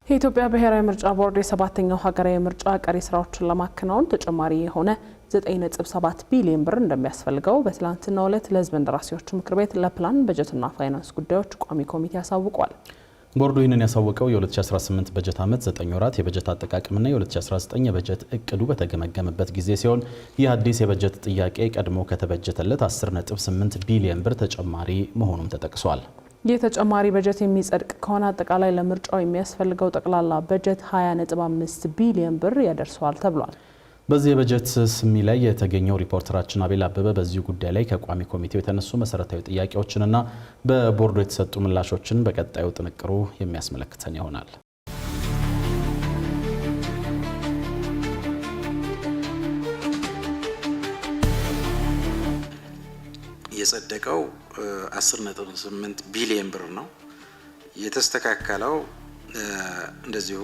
የኢትዮጵያ ብሔራዊ ምርጫ ቦርድ የሰባተኛው ሀገራዊ ምርጫ ቀሪ ስራዎችን ለማከናወን ተጨማሪ የሆነ 9.7 ቢሊዮን ብር እንደሚያስፈልገው በትላንትናው ዕለት ለሕዝብ እንደራሴዎች ምክር ቤት ለፕላን በጀትና ፋይናንስ ጉዳዮች ቋሚ ኮሚቴ አሳውቋል። ቦርዱ ይህንን ያሳወቀው የ2018 በጀት ዓመት 9 ወራት የበጀት አጠቃቀምና የ2019 የበጀት እቅዱ በተገመገመበት ጊዜ ሲሆን ይህ አዲስ የበጀት ጥያቄ ቀድሞ ከተበጀተለት 10.8 ቢሊዮን ብር ተጨማሪ መሆኑም ተጠቅሷል። ይህ ተጨማሪ በጀት የሚጸድቅ ከሆነ አጠቃላይ ለምርጫው የሚያስፈልገው ጠቅላላ በጀት 20.5 ቢሊዮን ብር ያደርሰዋል ተብሏል። በዚህ የበጀት ስሚ ላይ የተገኘው ሪፖርተራችን አቤል አበበ በዚህ ጉዳይ ላይ ከቋሚ ኮሚቴው የተነሱ መሰረታዊ ጥያቄዎችንና በቦርዱ የተሰጡ ምላሾችን በቀጣዩ ጥንቅሩ የሚያስመለክተን ይሆናል። የጸደቀው 10.8 ቢሊዮን ብር ነው። የተስተካከለው እንደዚሁ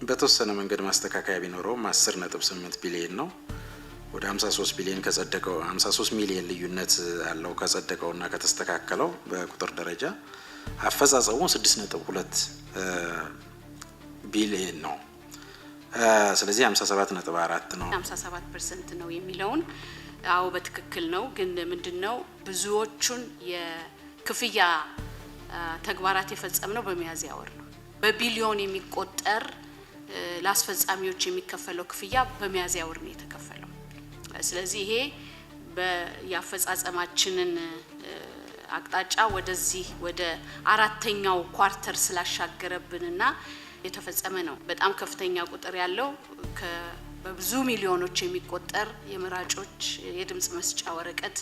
በተወሰነ መንገድ ማስተካከያ ቢኖረውም 10.8 ቢሊዮን ነው። ወደ 53 ቢሊዮን ከጸደቀው 53 ሚሊዮን ልዩነት አለው ከጸደቀውና ከተስተካከለው በቁጥር ደረጃ። አፈጻጸሙ 6.2 ቢሊዮን ነው። ስለዚህ 57.4 ነው። 57% ነው የሚለውን አው በትክክል ነው። ግን ምንድነው ብዙዎቹን የክፍያ ተግባራት የፈጸምነው በሚያዝያ ወር ነው። በቢሊዮን የሚቆጠር ለአስፈጻሚዎች የሚከፈለው ክፍያ በሚያዝያ ወር ነው የተከፈለው። ስለዚህ ይሄ በያፈጻጸማችንን አቅጣጫ ወደዚህ ወደ አራተኛው ኳርተር ስላሻገረብንና የተፈጸመ ነው። በጣም ከፍተኛ ቁጥር ያለው በብዙ ሚሊዮኖች የሚቆጠር የመራጮች የድምጽ መስጫ ወረቀት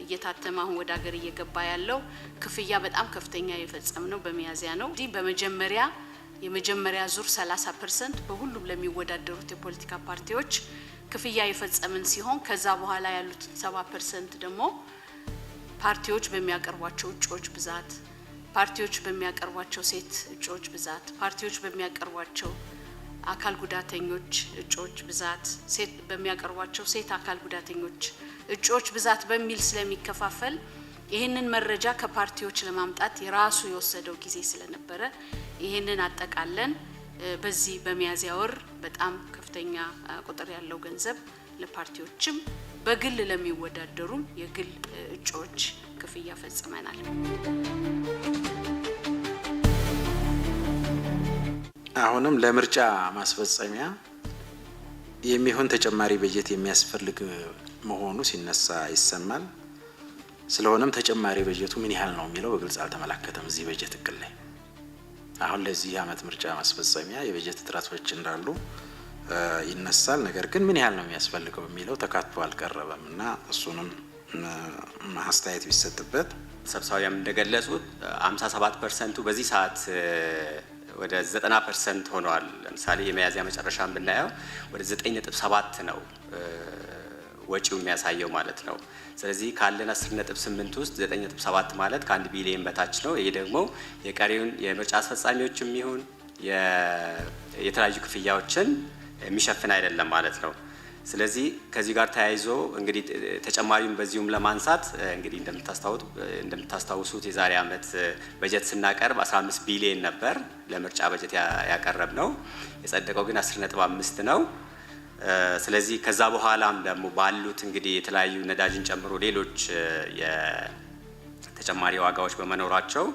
እየታተመ አሁን ወደ ሀገር እየገባ ያለው ክፍያ በጣም ከፍተኛ የፈጸምነው በሚያዝያ ነው። የመጀመሪያ ዙር 30% በሁሉም ለሚወዳደሩት የፖለቲካ ፓርቲዎች ክፍያ የፈጸምን ሲሆን ከዛ በኋላ ያሉት 70% ደግሞ ፓርቲዎች በሚያቀርቧቸው እጩዎች ብዛት፣ ፓርቲዎች በሚያቀርቧቸው ሴት እጩዎች ብዛት፣ ፓርቲዎች በሚያቀርቧቸው አካል ጉዳተኞች እጩዎች ብዛት፣ ሴት በሚያቀርቧቸው ሴት አካል ጉዳተኞች እጩዎች ብዛት በሚል ስለሚከፋፈል ይህንን መረጃ ከፓርቲዎች ለማምጣት የራሱ የወሰደው ጊዜ ስለነበረ ይህንን አጠቃለን በዚህ በሚያዝያ ወር በጣም ከፍተኛ ቁጥር ያለው ገንዘብ ለፓርቲዎችም በግል ለሚወዳደሩም የግል እጩዎች ክፍያ ፈጽመናል። አሁንም ለምርጫ ማስፈጸሚያ የሚሆን ተጨማሪ በጀት የሚያስፈልግ መሆኑ ሲነሳ ይሰማል። ስለሆነም ተጨማሪ በጀቱ ምን ያህል ነው የሚለው በግልጽ አልተመላከተም እዚህ በጀት እቅድ ላይ። አሁን ለዚህ ዓመት ምርጫ ማስፈጸሚያ የበጀት እጥረቶች እንዳሉ ይነሳል። ነገር ግን ምን ያህል ነው የሚያስፈልገው የሚለው ተካቶ አልቀረበም እና እሱንም አስተያየት ቢሰጥበት። ሰብሳቢያም እንደገለጹት 57% በዚህ ሰዓት ወደ 90% ሆኗል። ለምሳሌ የሚያዝያ መጨረሻን ብናየው ወደ 9.7 ነው ወጪው የሚያሳየው ማለት ነው። ስለዚህ ካለን 10.8 ውስጥ 9.7 ማለት ከ1 ቢሊዮን በታች ነው። ይሄ ደግሞ የቀሪውን የምርጫ አስፈጻሚዎችም ይሁን የተለያዩ ክፍያዎችን የሚሸፍን አይደለም ማለት ነው። ስለዚህ ከዚህ ጋር ተያይዞ እንግዲህ ተጨማሪውን በዚሁም ለማንሳት እንግዲህ እንደምታስታውሱት የዛሬ ዓመት በጀት ስናቀርብ 15 ቢሊዮን ነበር ለምርጫ በጀት ያቀረብ ነው። የጸደቀው ግን 10.5 ነው። ስለዚህ ከዛ በኋላም ደግሞ ባሉት እንግዲህ የተለያዩ ነዳጅን ጨምሮ ሌሎች የተጨማሪ ዋጋዎች በመኖራቸው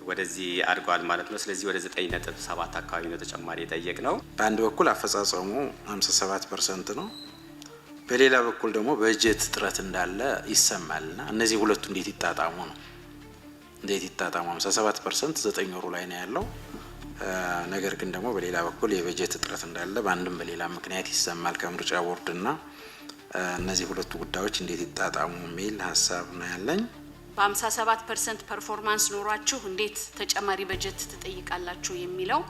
ወደዚህ አድጓል ማለት ነው። ስለዚህ ወደ 9.7 አካባቢ ነው ተጨማሪ የጠየቅ ነው። በአንድ በኩል አፈጻጸሙ 57% ነው። በሌላ በኩል ደግሞ በጀት እጥረት እንዳለ ይሰማልና እነዚህ ሁለቱ እንዴት ይጣጣሙ ነው? እንዴት ይጣጣሙ? 57% 9 ወሩ ላይ ነው ያለው። ነገር ግን ደግሞ በሌላ በኩል የበጀት እጥረት እንዳለ በአንድም በሌላ ምክንያት ይሰማል ከምርጫ ቦርድና እነዚህ ሁለቱ ጉዳዮች እንዴት ይጣጣሙ የሚል ሀሳብ ነው ያለኝ። በ57% ፐርፎርማንስ ኖሯችሁ እንዴት ተጨማሪ በጀት ትጠይቃላችሁ የሚለው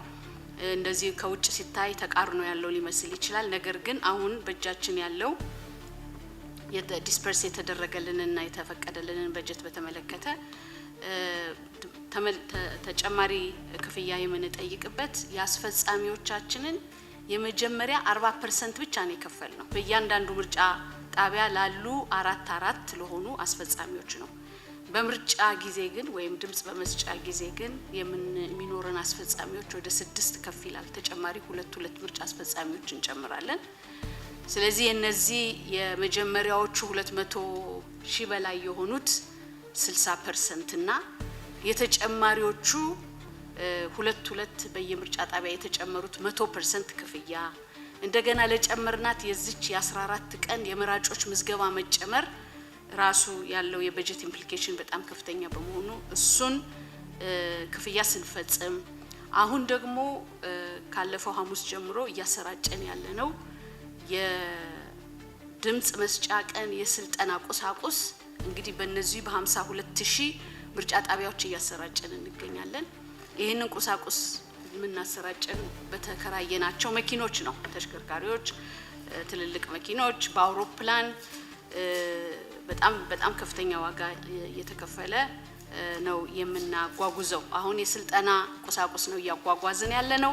እንደዚህ ከውጭ ሲታይ ተቃርኖ ያለው ሊመስል ይችላል። ነገር ግን አሁን በእጃችን ያለው ዲስፐርስ የተደረገልንና የተፈቀደልንን በጀት በተመለከተ ተጨማሪ ክፍያ የምንጠይቅበት የአስፈጻሚዎቻችንን የመጀመሪያ 40% ብቻ ነው የከፈልነው። በእያንዳንዱ ምርጫ ጣቢያ ላሉ 4 ለሆኑ አስፈጻሚዎች ነው። በምርጫ ጊዜ ግን ወይም ድምጽ በመስጫ ጊዜ ግን የሚኖረን አስፈጻሚዎች ወደ 6 ከፍ ይላል። ተጨማሪ 2 ምርጫ አስፈጻሚዎች እንጨምራለን። ስለዚህ እነዚህ የመጀመሪያዎቹ 200,000 በላይ የሆኑት 60% እና የተጨማሪዎቹ 2 በየምርጫ ጣቢያ የተጨመሩት 100% ክፍያ እንደገና ለጨመርናት የዚች የ14 ቀን የመራጮች ምዝገባ መጨመር ራሱ ያለው የበጀት ኢምፕሊኬሽን በጣም ከፍተኛ በመሆኑ እሱን ክፍያ ስንፈጽም አሁን ደግሞ ካለፈው ሐሙስ ጀምሮ እያሰራጨን ያለነው የድምጽ መስጫ ቀን የስልጠና ቁሳቁስ እንግዲህ በእነዚህ በ52,000 ምርጫ ጣቢያዎች እያሰራጨን እንገኛለን። ይህንን ቁሳቁስ የምናሰራጨን በተከራየናቸው መኪኖች ነው። ተሽከርካሪዎች፣ ትልልቅ መኪኖች በአውሮፕላን በጣም ከፍተኛ ዋጋ እየተከፈለ ነው የምናጓጉዘው። አሁን የስልጠና ቁሳቁስ ነው እያጓጓዝን ያለ ነው።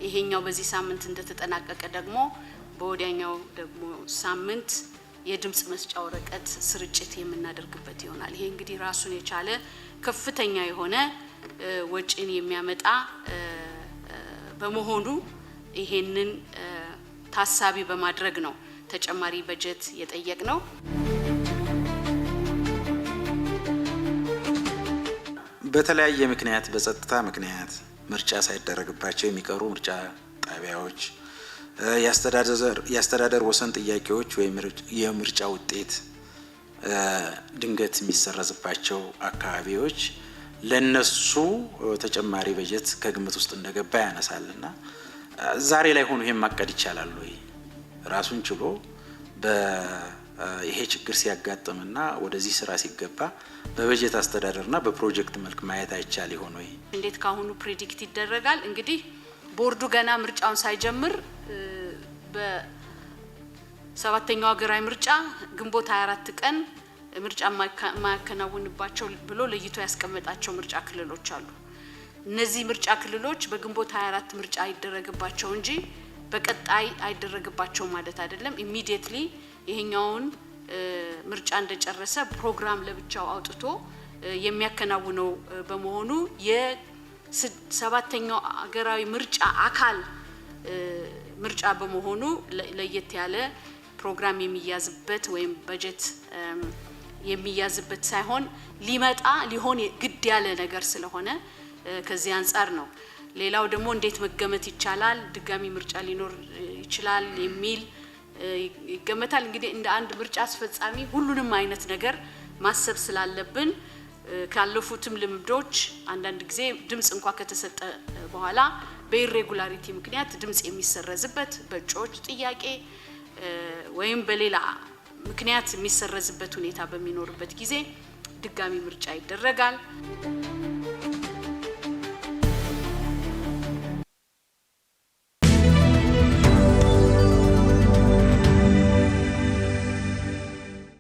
ይሄኛው በዚህ ሳምንት እንደተጠናቀቀ ደግሞ በወዲያኛው ደግሞ ሳምንት የድምጽ መስጫ ወረቀት ስርጭት የምናደርግበት ይሆናል። ይሄ እንግዲህ ራሱን የቻለ ከፍተኛ የሆነ ወጪን የሚያመጣ በመሆኑ ይሄንን ታሳቢ በማድረግ ነው ተጨማሪ በጀት የጠየቅ ነው። በተለያየ ምክንያት በጸጥታ ምክንያት ምርጫ ሳይደረግባቸው የሚቀሩ ምርጫ ጣቢያዎች፣ የአስተዳደር ወሰን ጥያቄዎች ወይም የምርጫ ውጤት ድንገት የሚሰረዝባቸው አካባቢዎች ለነሱ ተጨማሪ በጀት ከግምት ውስጥ እንደገባ ያነሳልና ዛሬ ላይ ሆኖ ይሄን ማቀድ ይቻላል ወይ? ራሱን ችሎ ይሄ ችግር ሲያጋጥምና ወደዚህ ስራ ሲገባ በበጀት አስተዳደርና በፕሮጀክት መልክ ማየት አይቻል ይሆን ወይ? እንዴት ካሁኑ ፕሬዲክት ይደረጋል? እንግዲህ ቦርዱ ገና ምርጫውን ሳይጀምር በ7ኛው ሀገራዊ ምርጫ ግንቦት 24 ቀን ምርጫ ማያከናውንባቸው ብሎ ለይቶ ያስቀመጣቸው ምርጫ ክልሎች አሉ። እነዚህ ምርጫ ክልሎች በግንቦት 24 ምርጫ አይደረግባቸው እንጂ በቀጣይ አይደረግባቸው ማለት አይደለም። ኢሚዲየትሊ ይሄኛውን ምርጫ እንደጨረሰ ፕሮግራም ለብቻው አውጥቶ የሚያከናውነው በመሆኑ የ7ኛው ሀገራዊ ምርጫ አካል ምርጫ በመሆኑ ለየት ያለ ፕሮግራም የሚያዝበት ወይም በጀት የሚያዝበት ሳይሆን ሊሆን ግድ ያለ ነገር ስለሆነ ከዚህ አንፃር ነው። ሌላው ደግሞ እንዴት መገመት ይቻላል? ድጋሚ ምርጫ ሊኖር ይችላል የሚል ይገመታል። እንግዲህ እንደ አንድ ምርጫ አስፈጻሚ ሁሉንም አይነት ነገር ማሰብ ስላለብን ካለፉትም ልምዶች አንዳንድ ጊዜ ድምጽ እንኳን ከተሰጠ በኋላ በኢሬጉላሪቲ ምክንያት ድምጽ የሚሰረዝበት በእጩዎች ጥያቄ ወይም በሌላ ምክንያት የሚሰረዝበት ሁኔታ በሚኖርበት ጊዜ ድጋሚ ምርጫ ይደረጋል።